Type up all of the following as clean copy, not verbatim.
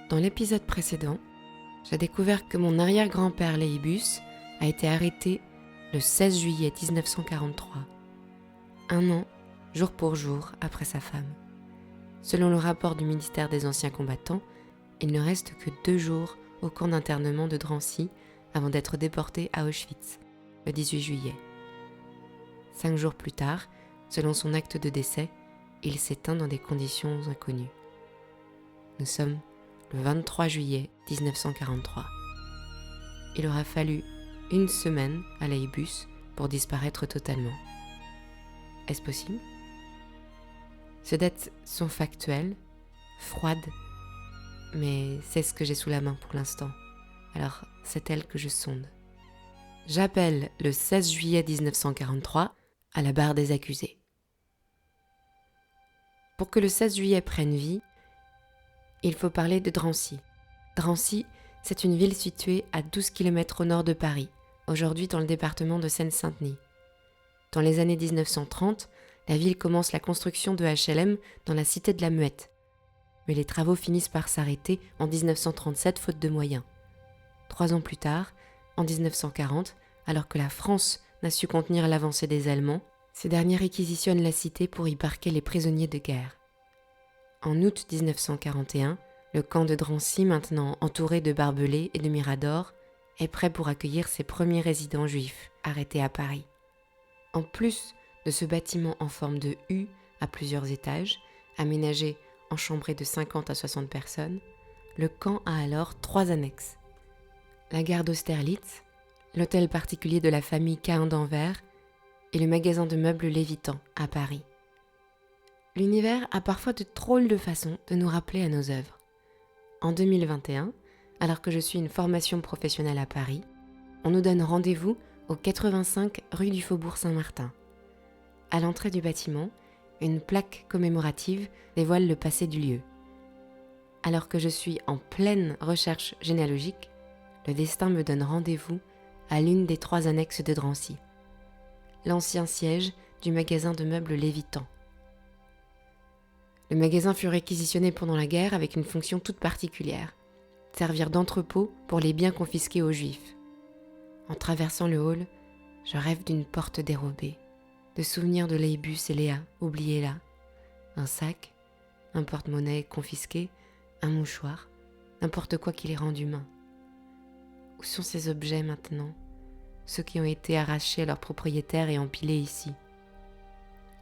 Dans l'épisode précédent, j'ai découvert que mon arrière-grand-père Léibus a été arrêté le 16 juillet 1943, un an, jour pour jour, après sa femme. Selon le rapport du ministère des Anciens Combattants, il ne reste que 2 jours au camp d'internement de Drancy avant d'être déporté à Auschwitz, le 18 juillet. 5 jours plus tard, selon son acte de décès, il s'éteint dans des conditions inconnues. Nous sommes le 23 juillet 1943. Il aura fallu 1 semaine à Léibus pour disparaître totalement. Est-ce possible ? Ces dates sont factuelles, froides, mais c'est ce que j'ai sous la main pour l'instant. Alors, c'est elle que je sonde. J'appelle le 16 juillet 1943 à la barre des accusés. Pour que le 16 juillet prenne vie, il faut parler de Drancy. Drancy, c'est une ville située à 12 km au nord de Paris, aujourd'hui dans le département de Seine-Saint-Denis. Dans les années 1930, la ville commence la construction de HLM dans la cité de la Muette. Mais les travaux finissent par s'arrêter en 1937 faute de moyens. 3 ans plus tard, en 1940, alors que la France n'a su contenir l'avancée des Allemands, ces derniers réquisitionnent la cité pour y parquer les prisonniers de guerre. En août 1941, le camp de Drancy, maintenant entouré de barbelés et de miradors, est prêt pour accueillir ses premiers résidents juifs arrêtés à Paris. En plus de ce bâtiment en forme de U à plusieurs étages, aménagé enchambré de 50 à 60 personnes, le camp a alors 3 annexes. La gare d'Austerlitz, l'hôtel particulier de la famille Cahin d'Anvers et le magasin de meubles Lévitan à Paris. L'univers a parfois de drôles de façons de nous rappeler à nos œuvres. En 2021, alors que je suis une formation professionnelle à Paris, on nous donne rendez-vous au 85 rue du Faubourg Saint-Martin. À l'entrée du bâtiment, une plaque commémorative dévoile le passé du lieu. Alors que je suis en pleine recherche généalogique, le destin me donne rendez-vous à l'une des 3 annexes de Drancy, l'ancien siège du magasin de meubles Lévitan. Le magasin fut réquisitionné pendant la guerre avec une fonction toute particulière, servir d'entrepôt pour les biens confisqués aux Juifs. En traversant le hall, je rêve d'une porte dérobée, de souvenirs de Léibus et Léa, oubliés là. Un sac, un porte-monnaie confisqué, un mouchoir, n'importe quoi qui les rende humains. Où sont ces objets maintenant, ceux qui ont été arrachés à leurs propriétaires et empilés ici ?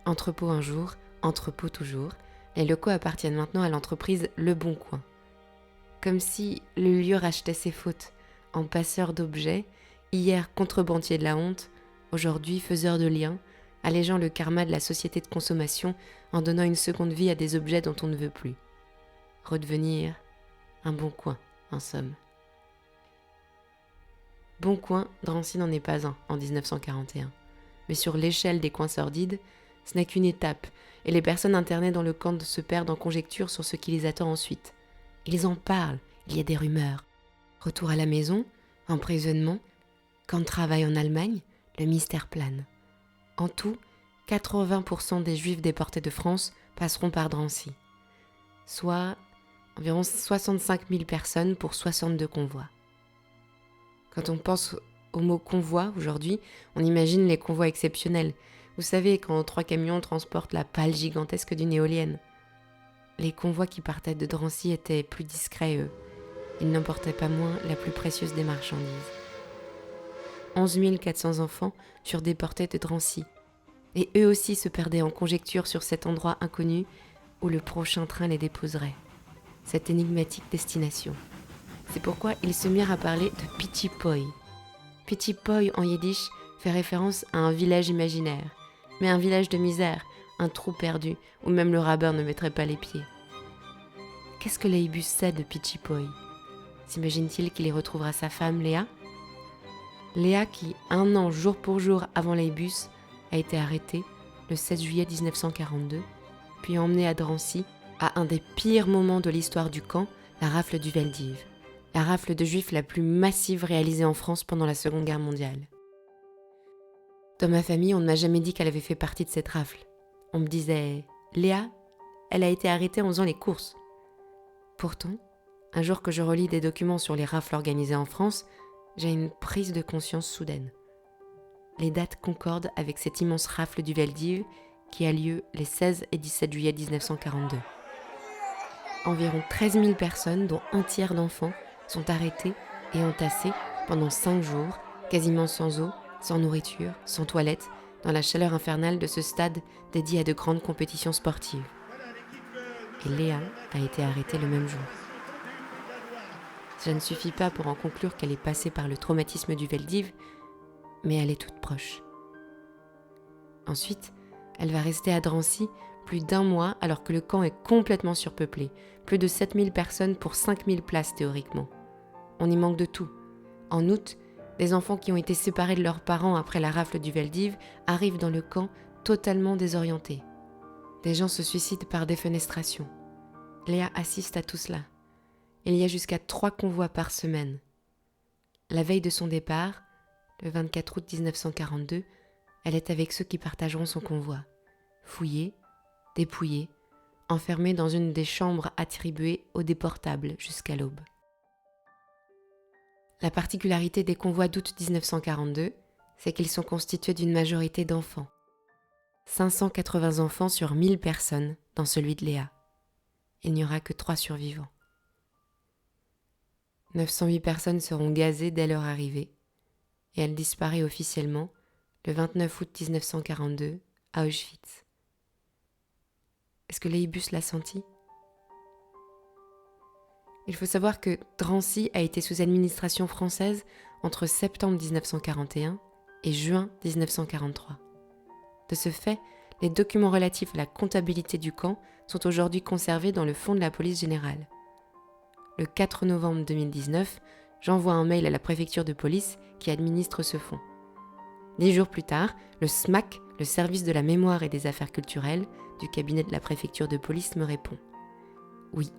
Entrepôt un jour, entrepôt toujours, les locaux appartiennent maintenant à l'entreprise Le Bon Coin. Comme si le lieu rachetait ses fautes, en passeur d'objets, hier contrebandier de la honte, aujourd'hui faiseur de liens, allégeant le karma de la société de consommation en donnant une seconde vie à des objets dont on ne veut plus. Redevenir un bon coin, en somme. Bon coin, Drancy n'en est pas un en 1941. Mais sur l'échelle des coins sordides, ce n'est qu'une étape, et les personnes internées dans le camp se perdent en conjectures sur ce qui les attend ensuite. Ils en parlent, il y a des rumeurs. Retour à la maison, emprisonnement, camp de travail en Allemagne, le mystère plane. En tout, 80% des Juifs déportés de France passeront par Drancy, soit environ 65 000 personnes pour 62 convois. Quand on pense au mot convoi aujourd'hui, on imagine les convois exceptionnels. Vous savez, quand 3 camions transportent la pale gigantesque d'une éolienne. Les convois qui partaient de Drancy étaient plus discrets, eux. Ils n'emportaient pas moins la plus précieuse des marchandises. 11 400 enfants furent déportés de Drancy. Et eux aussi se perdaient en conjecture sur cet endroit inconnu où le prochain train les déposerait. Cette énigmatique destination. C'est pourquoi ils se mirent à parler de Pichipoy. Pichipoy en yiddish fait référence à un village imaginaire, mais un village de misère, un trou perdu où même le rabbin ne mettrait pas les pieds. Qu'est-ce que Léibus sait de Pichipoy ? S'imagine-t-il qu'il y retrouvera sa femme Léa ? Léa qui, 1 an jour pour jour avant Léibus, a été arrêtée le 16 juillet 1942, puis emmenée à Drancy à un des pires moments de l'histoire du camp, la rafle du Veldiv, la rafle de juifs la plus massive réalisée en France pendant la Seconde Guerre mondiale. Dans ma famille, on ne m'a jamais dit qu'elle avait fait partie de cette rafle. On me disait « Léa, elle a été arrêtée en faisant les courses ». Pourtant, Un jour que je relis des documents sur les rafles organisées en France, j'ai une prise de conscience soudaine. Les dates concordent avec cette immense rafle du Veldiv qui a lieu les 16 et 17 juillet 1942. Environ 13 000 personnes, dont un tiers d'enfants, sont arrêtées et entassées pendant 5 jours, quasiment sans eau, sans nourriture, sans toilette, dans la chaleur infernale de ce stade dédié à de grandes compétitions sportives. Et Léa a été arrêtée le même jour. Ça ne suffit pas pour en conclure qu'elle est passée par le traumatisme du Veldiv, mais elle est toute proche. Ensuite, elle va rester à Drancy plus d'1 mois alors que le camp est complètement surpeuplé. Plus de 7000 personnes pour 5000 places théoriquement. On y manque de tout. En août, des enfants qui ont été séparés de leurs parents après la rafle du Veldiv arrivent dans le camp totalement désorientés. Des gens se suicident par défenestration. Léa assiste à tout cela. Il y a jusqu'à 3 convois par semaine. La veille de son départ, le 24 août 1942, elle est avec ceux qui partageront son convoi. Fouillée, dépouillée, enfermée dans une des chambres attribuées aux déportables jusqu'à l'aube. La particularité des convois d'août 1942, c'est qu'ils sont constitués d'une majorité d'enfants. 580 enfants sur 1000 personnes dans celui de Léa. Il n'y aura que 3 survivants. 908 personnes seront gazées dès leur arrivée et elle disparaît officiellement le 29 août 1942 à Auschwitz. Est-ce que Léibus l'a senti ? Il faut savoir que Drancy a été sous administration française entre septembre 1941 et juin 1943. De ce fait, les documents relatifs à la comptabilité du camp sont aujourd'hui conservés dans le fonds de la police générale. Le 4 novembre 2019, j'envoie un mail à la préfecture de police qui administre ce fonds. 10 jours plus tard, le SMAC, le service de la mémoire et des affaires culturelles du cabinet de la préfecture de police, me répond. Oui,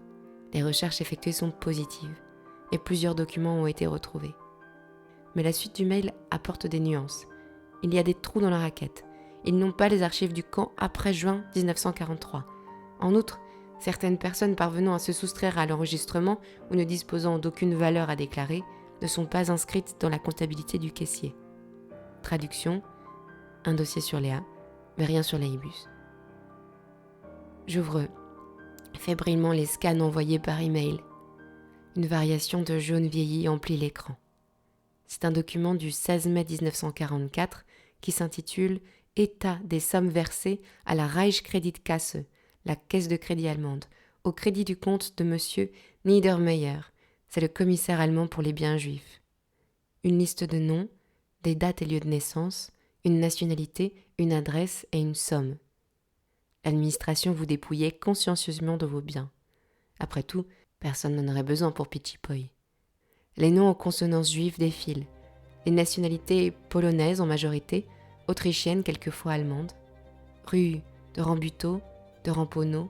les recherches effectuées sont positives et plusieurs documents ont été retrouvés. Mais la suite du mail apporte des nuances. Il y a des trous dans la raquette. Ils n'ont pas les archives du camp après juin 1943. En outre, certaines personnes parvenant à se soustraire à l'enregistrement ou ne disposant d'aucune valeur à déclarer ne sont pas inscrites dans la comptabilité du caissier. Traduction, un dossier sur Léa, mais rien sur Léibus. J'ouvre fébrilement les scans envoyés par email. Une variation de jaune vieilli emplit l'écran. C'est un document du 16 mai 1944 qui s'intitule « État des sommes versées à la Reichskreditkasse », la caisse de crédit allemande, au crédit du compte de M. Niedermeyer, c'est le commissaire allemand pour les biens juifs. Une liste de noms, des dates et lieux de naissance, une nationalité, une adresse et une somme. L'administration vous dépouillait consciencieusement de vos biens. Après tout, personne n'en aurait besoin pour Pichipoy. Les noms aux consonances juives défilent. Les nationalités polonaises en majorité, autrichiennes quelquefois allemandes. Rue de Rambuteau, de Ramponneau,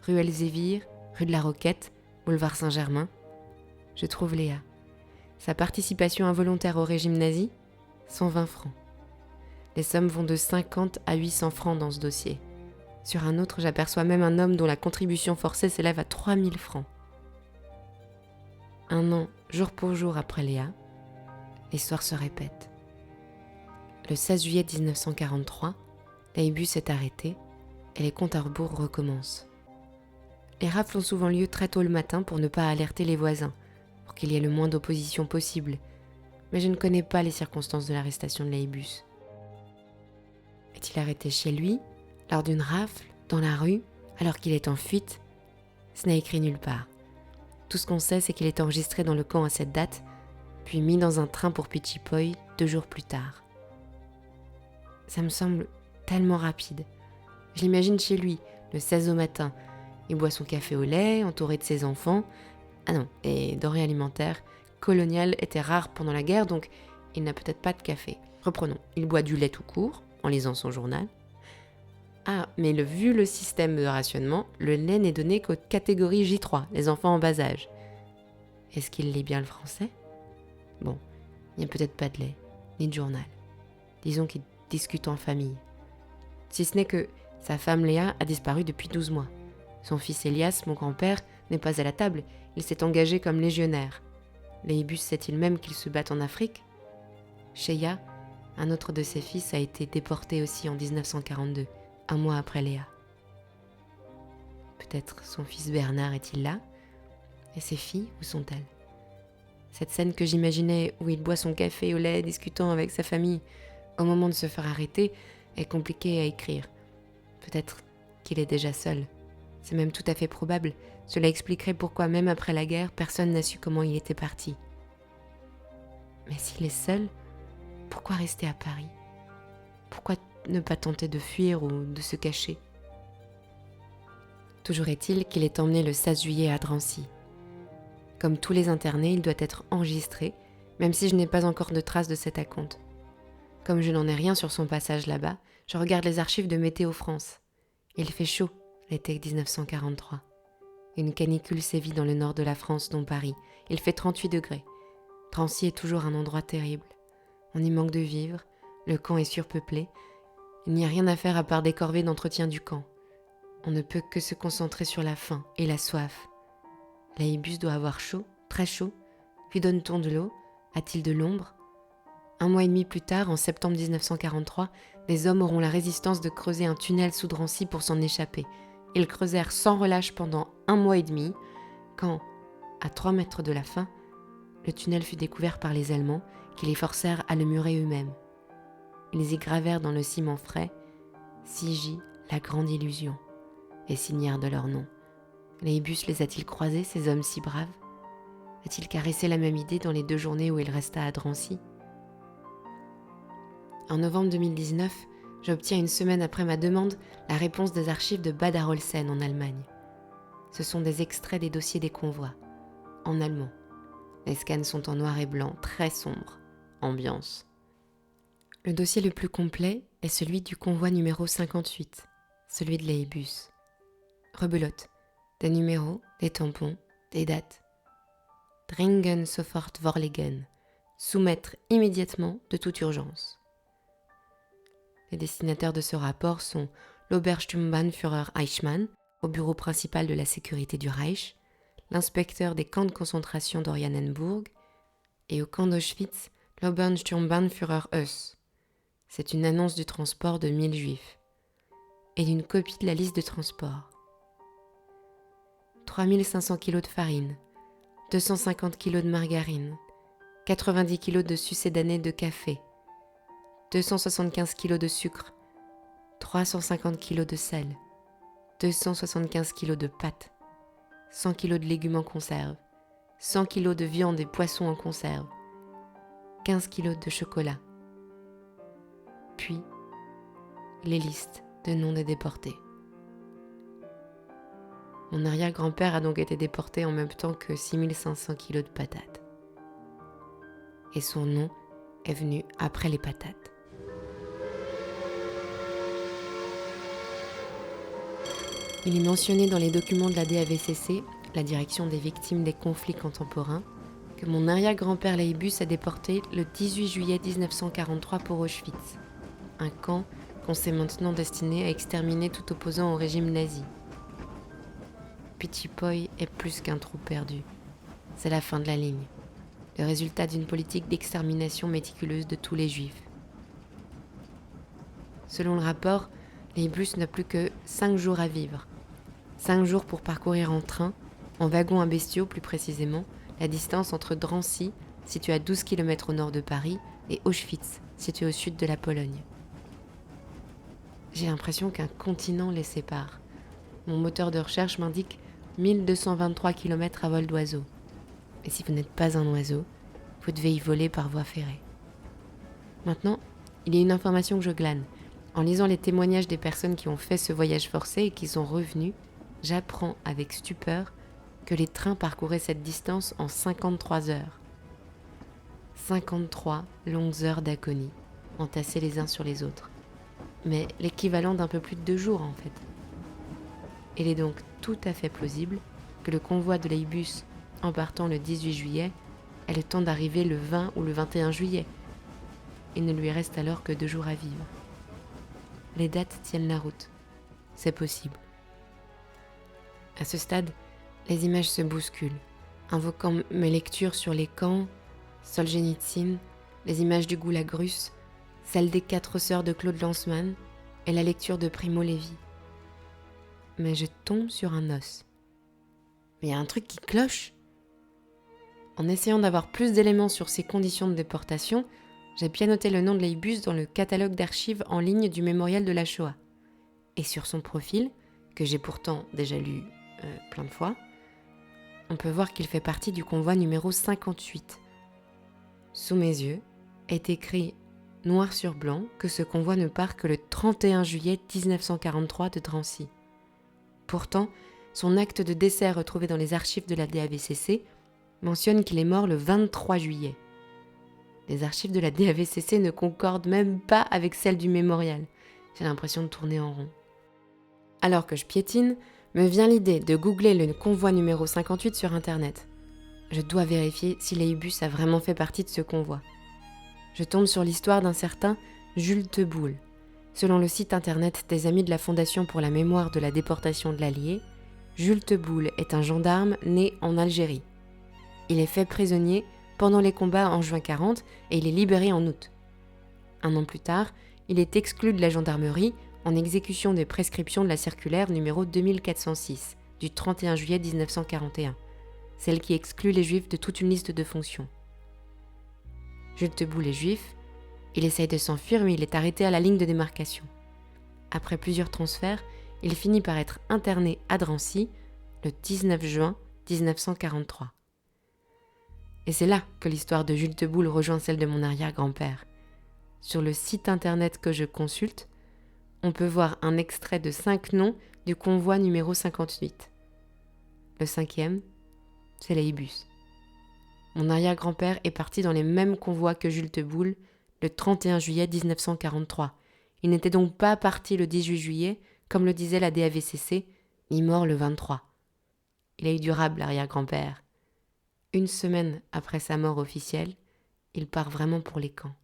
rue Elzévir, rue de la Roquette, boulevard Saint-Germain. Je trouve Léa. Sa participation involontaire au régime nazi, 120 francs. Les sommes vont de 50 à 800 francs dans ce dossier. Sur un autre, j'aperçois même un homme dont la contribution forcée s'élève à 3000 francs. 1 an, jour pour jour après Léa, l'histoire se répète. Le 16 juillet 1943, Léibus est arrêté et les comptes à rebours recommencent. Les rafles ont souvent lieu très tôt le matin pour ne pas alerter les voisins, pour qu'il y ait le moins d'opposition possible, mais je ne connais pas les circonstances de l'arrestation de Léibus. Est-il arrêté chez lui, lors d'une rafle, dans la rue, alors qu'il est en fuite ? Ce n'est écrit nulle part. Tout ce qu'on sait, c'est qu'il est enregistré dans le camp à cette date, puis mis dans un train pour Pichipoy 2 jours plus tard. Ça me semble tellement rapide. Je l'imagine chez lui, le 16 au matin. Il boit son café au lait, entouré de ses enfants. Ah non, et denrées alimentaires coloniales étaient rares pendant la guerre, donc il n'a peut-être pas de café. Reprenons, il boit du lait tout court, en lisant son journal. Ah, mais vu le système de rationnement, le lait n'est donné qu'aux catégories J3, les enfants en bas âge. Est-ce qu'il lit bien le français ? Bon, il n'y a peut-être pas de lait, ni de journal. Disons qu'il discute en famille. Si ce n'est que sa femme Léa a disparu depuis 12 mois. Son fils Elias, mon grand-père, n'est pas à la table, il s'est engagé comme légionnaire. Léibus sait-il même qu'il se bat en Afrique ? Sheya, un autre de ses fils, a été déporté aussi en 1942, un mois après Léa. Peut-être son fils Bernard est-il là ? Et ses filles, où sont-elles ? Cette scène que j'imaginais où il boit son café au lait discutant avec sa famille au moment de se faire arrêter est compliquée à écrire. Peut-être qu'il est déjà seul. C'est même tout à fait probable. Cela expliquerait pourquoi même après la guerre, personne n'a su comment il était parti. Mais s'il est seul, pourquoi rester à Paris ? Pourquoi ne pas tenter de fuir ou de se cacher ? Toujours est-il qu'il est emmené le 16 juillet à Drancy. Comme tous les internés, il doit être enregistré, même si je n'ai pas encore de traces de cet acompte. Comme je n'en ai rien sur son passage là-bas, je regarde les archives de Météo France. Il fait chaud, l'été 1943. Une canicule sévit dans le nord de la France, dont Paris. Il fait 38 degrés. Drancy est toujours un endroit terrible. On y manque de vivres, le camp est surpeuplé. Il n'y a rien à faire à part des corvées d'entretien du camp. On ne peut que se concentrer sur la faim et la soif. Léibus doit avoir chaud, très chaud. Lui donne-t-on de l'eau ? A-t-il de l'ombre ? 1 mois et demi plus tard, en septembre 1943, des hommes auront la résistance de creuser un tunnel sous Drancy pour s'en échapper. Ils creusèrent sans relâche pendant 1 mois et demi, quand, à 3 mètres de la fin, le tunnel fut découvert par les Allemands qui les forcèrent à le murer eux-mêmes. Ils y gravèrent dans le ciment frais « CJ, la grande illusion » et signèrent de leur nom. Léibus les a-t-il croisés, ces hommes si braves ? A-t-il caressé la même idée dans les 2 journées où il resta à Drancy ? En novembre 2019, j'obtiens 1 semaine après ma demande la réponse des archives de Bad Arolsen en Allemagne. Ce sont des extraits des dossiers des convois, en allemand. Les scans sont en noir et blanc, très sombres. Ambiance. Le dossier le plus complet est celui du convoi numéro 58, celui de Léibus. Rebelote. Des numéros, des tampons, des dates. Dringen sofort vorlegen. Soumettre immédiatement de toute urgence. Les destinataires de ce rapport sont l'Obersturmbannführer Eichmann, au bureau principal de la sécurité du Reich, l'inspecteur des camps de concentration d'Orianenburg, et au camp d'Auschwitz, l'Obersturmbannführer Höss. C'est une annonce du transport de 1000 juifs et d'une copie de la liste de transport. 3500 kg de farine, 250 kg de margarine, 90 kg de sucédané de café, 275 kg de sucre, 350 kg de sel, 275 kg de pâtes, 100 kg de légumes en conserve, 100 kg de viande et poissons en conserve, 15 kg de chocolat. Puis, les listes de noms des déportés. Mon arrière-grand-père a donc été déporté en même temps que 6500 kg de patates. Et son nom est venu après les patates. Il est mentionné dans les documents de la DAVCC, la Direction des victimes des conflits contemporains, que mon arrière-grand-père Léibus a déporté le 18 juillet 1943 pour Auschwitz, un camp qu'on sait maintenant destiné à exterminer tout opposant au régime nazi. Petit Poi est plus qu'un trou perdu. C'est la fin de la ligne, le résultat d'une politique d'extermination méticuleuse de tous les juifs. Selon le rapport, Léibus n'a plus que 5 jours à vivre. 5 jours pour parcourir en train, en wagon à bestiaux plus précisément, la distance entre Drancy, située à 12 km au nord de Paris, et Auschwitz, située au sud de la Pologne. J'ai l'impression qu'un continent les sépare. Mon moteur de recherche m'indique 1223 km à vol d'oiseau. Et si vous n'êtes pas un oiseau, vous devez y voler par voie ferrée. Maintenant, il y a une information que je glane. En lisant les témoignages des personnes qui ont fait ce voyage forcé et qui sont revenues, j'apprends avec stupeur que les trains parcouraient cette distance en 53 heures. 53 longues heures d'agonie, entassés les uns sur les autres. Mais l'équivalent d'un peu plus de 2 jours en fait. Il est donc tout à fait plausible que le convoi de Léibus, en partant le 18 juillet, ait le temps d'arriver le 20 ou le 21 juillet. Il ne lui reste alors que 2 jours à vivre. Les dates tiennent la route. C'est possible. À ce stade, Les images se bousculent, invoquant mes lectures sur les camps, Solzhenitsyn, les images du goulag russe, celles des 4 sœurs de Claude Lanzmann et la lecture de Primo Levi. Mais je tombe sur un os. Mais il y a un truc qui cloche. En essayant d'avoir plus d'éléments sur ces conditions de déportation, j'ai bien noté le nom de Leibus dans le catalogue d'archives en ligne du mémorial de la Shoah. Et sur son profil, que j'ai pourtant déjà lu plein de fois, on peut voir qu'il fait partie du convoi numéro 58. Sous mes yeux est écrit noir sur blanc que ce convoi ne part que le 31 juillet 1943 de Drancy. Pourtant, son acte de décès retrouvé dans les archives de la DAVCC mentionne qu'il est mort le 23 juillet. Les archives de la DAVCC ne concordent même pas avec celles du mémorial. J'ai l'impression de tourner en rond. Alors que je piétine, me vient l'idée de googler le convoi numéro 58 sur Internet. Je dois vérifier si Leibus a vraiment fait partie de ce convoi. Je tombe sur l'histoire d'un certain Jules Teboul. Selon le site internet des Amis de la Fondation pour la mémoire de la déportation de l'Allier, Jules Teboul est un gendarme né en Algérie. Il est fait prisonnier pendant les combats en juin 40 et il est libéré en août. Un an plus tard, il est exclu de la gendarmerie en exécution des prescriptions de la circulaire numéro 2406 du 31 juillet 1941, celle qui exclut les juifs de toute une liste de fonctions. Jules Teboul est juif, il essaye de s'enfuir mais il est arrêté à la ligne de démarcation. Après plusieurs transferts, il finit par être interné à Drancy le 19 juin 1943. Et c'est là que l'histoire de Jules Teboul rejoint celle de mon arrière-grand-père. Sur le site internet que je consulte, on peut voir un extrait de 5 noms du convoi numéro 58. Le 5e, c'est Leibus. Mon arrière-grand-père est parti dans les mêmes convois que Jules Teboul le 31 juillet 1943. Il n'était donc pas parti le 18 juillet, comme le disait la DAVCC, ni mort le 23. Il a eu du rable, l'arrière-grand-père. Une semaine après sa mort officielle, il part vraiment pour les camps.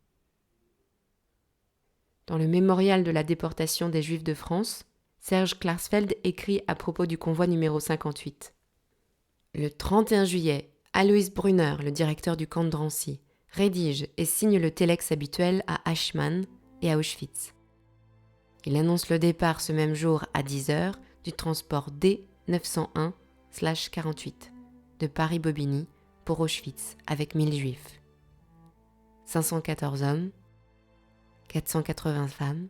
Dans le mémorial de la déportation des Juifs de France, Serge Klarsfeld écrit à propos du convoi numéro 58. Le 31 juillet, Alois Brunner, le directeur du camp de Drancy, rédige et signe le téléx habituel à Eichmann et à Auschwitz. Il annonce le départ ce même jour à 10h du transport D901/48 de Paris-Bobigny pour Auschwitz avec 1000 juifs. 514 hommes, 480 femmes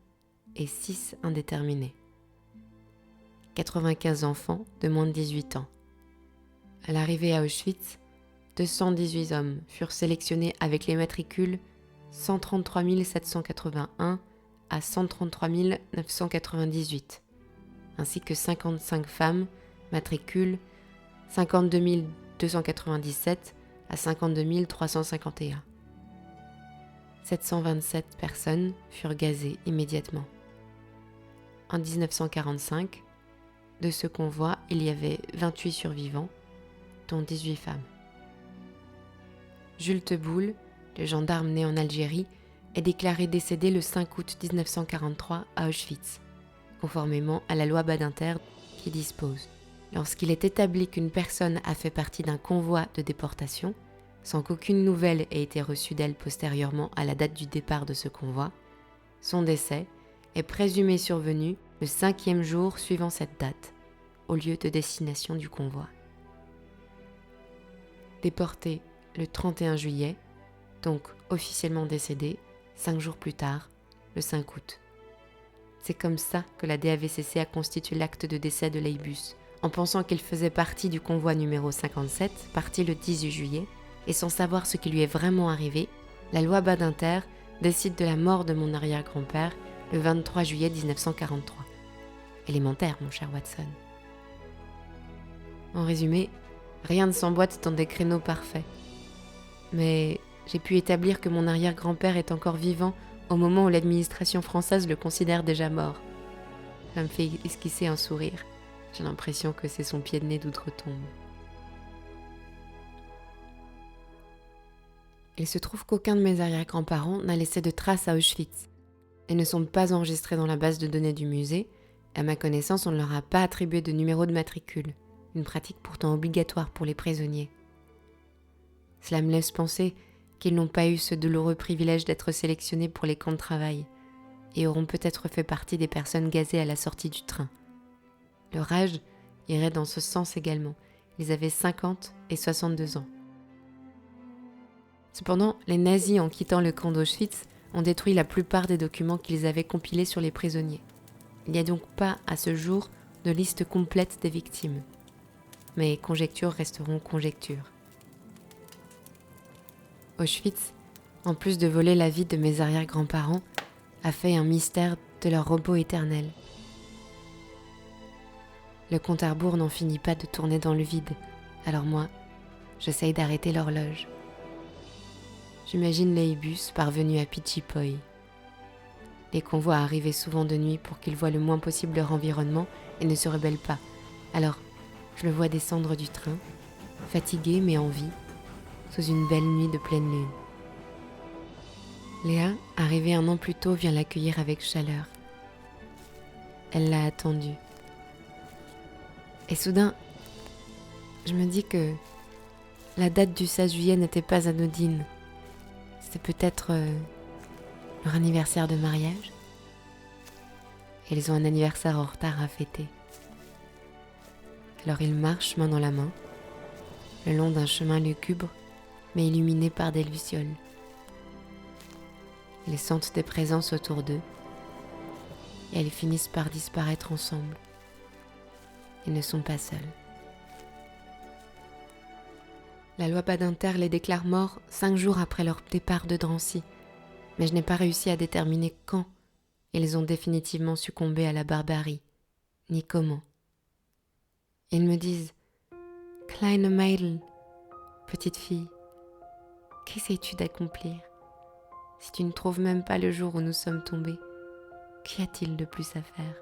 et 6 indéterminés. 95 enfants de moins de 18 ans. À l'arrivée à Auschwitz, 218 hommes furent sélectionnés avec les matricules 133 781 à 133 998, ainsi que 55 femmes, matricules 52 297 à 52 351. 727 personnes furent gazées immédiatement. En 1945, de ce convoi, il y avait 28 survivants, dont 18 femmes. Jules Teboul, le gendarme né en Algérie, est déclaré décédé le 5 août 1943 à Auschwitz, conformément à la loi Badinter qui dispose: lorsqu'il est établi qu'une personne a fait partie d'un convoi de déportation, sans qu'aucune nouvelle ait été reçue d'elle postérieurement à la date du départ de ce convoi, son décès est présumé survenu le 5e jour suivant cette date, au lieu de destination du convoi. Déporté le 31 juillet, donc officiellement décédé 5 jours plus tard, le 5 août. C'est comme ça que la DAVCC a constitué l'acte de décès de Leibus, en pensant qu'il faisait partie du convoi numéro 57, parti le 18 juillet, et sans savoir ce qui lui est vraiment arrivé, la loi Badinter décide de la mort de mon arrière-grand-père le 23 juillet 1943. Élémentaire, mon cher Watson. En résumé, rien ne s'emboîte dans des créneaux parfaits. Mais j'ai pu établir que mon arrière-grand-père est encore vivant au moment où l'administration française le considère déjà mort. Ça me fait esquisser un sourire. J'ai l'impression que c'est son pied de nez d'outre-tombe. Il se trouve qu'aucun de mes arrière-grands-parents n'a laissé de traces à Auschwitz. Ils ne sont pas enregistrés dans la base de données du musée. À ma connaissance, on ne leur a pas attribué de numéro de matricule. une pratique pourtant obligatoire pour les prisonniers. Cela me laisse penser qu'ils n'ont pas eu ce douloureux privilège d'être sélectionnés pour les camps de travail et auront peut-être fait partie des personnes gazées à la sortie du train. Leur âge irait dans ce sens également. Ils avaient 50 et 62 ans. Cependant, les nazis, en quittant le camp d'Auschwitz, ont détruit la plupart des documents qu'ils avaient compilés sur les prisonniers. Il n'y a donc pas, à ce jour, de liste complète des victimes. Mais conjectures resteront conjectures. Auschwitz, en plus de voler la vie de mes arrière-grands-parents, a fait un mystère de leur repos éternel. Le compte à rebours n'en finit pas de tourner dans le vide, alors moi, j'essaye d'arrêter l'horloge. J'imagine les bus parvenus à Pichipoi. Les convois arrivaient souvent de nuit pour qu'ils voient le moins possible leur environnement et ne se rebellent pas. Alors, je le vois descendre du train, fatigué mais en vie, sous une belle nuit de pleine lune. Léa, arrivée 1 an plus tôt, vient l'accueillir avec chaleur. Elle l'a attendu. Et soudain, je me dis que la date du 16 juillet n'était pas anodine. C'était peut-être leur anniversaire de mariage. Et ils ont un anniversaire en retard à fêter. Alors ils marchent main dans la main, le long d'un chemin lugubre, mais illuminé par des lucioles. Ils sentent des présences autour d'eux, et ils finissent par disparaître ensemble. Ils ne sont pas seuls. La loi Badinter les déclare morts 5 jours après leur départ de Drancy, mais je n'ai pas réussi à déterminer quand ils ont définitivement succombé à la barbarie, ni comment. Ils me disent « Kleine Mädel, petite fille, qu'essayes-tu d'accomplir? Si tu ne trouves même pas le jour où nous sommes tombés, qu'y a-t-il de plus à faire ?»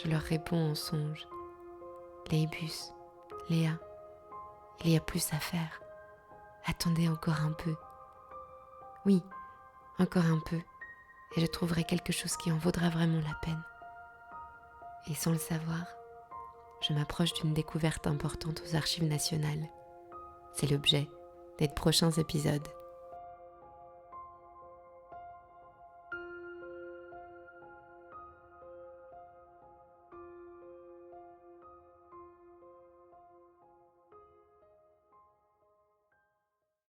Je leur réponds en songe « Leibus, Léa, il y a plus à faire. Attendez encore un peu. Oui, encore un peu, et je trouverai quelque chose qui en vaudra vraiment la peine. » Et sans le savoir, je m'approche d'une découverte importante aux Archives nationales. C'est l'objet des prochains épisodes.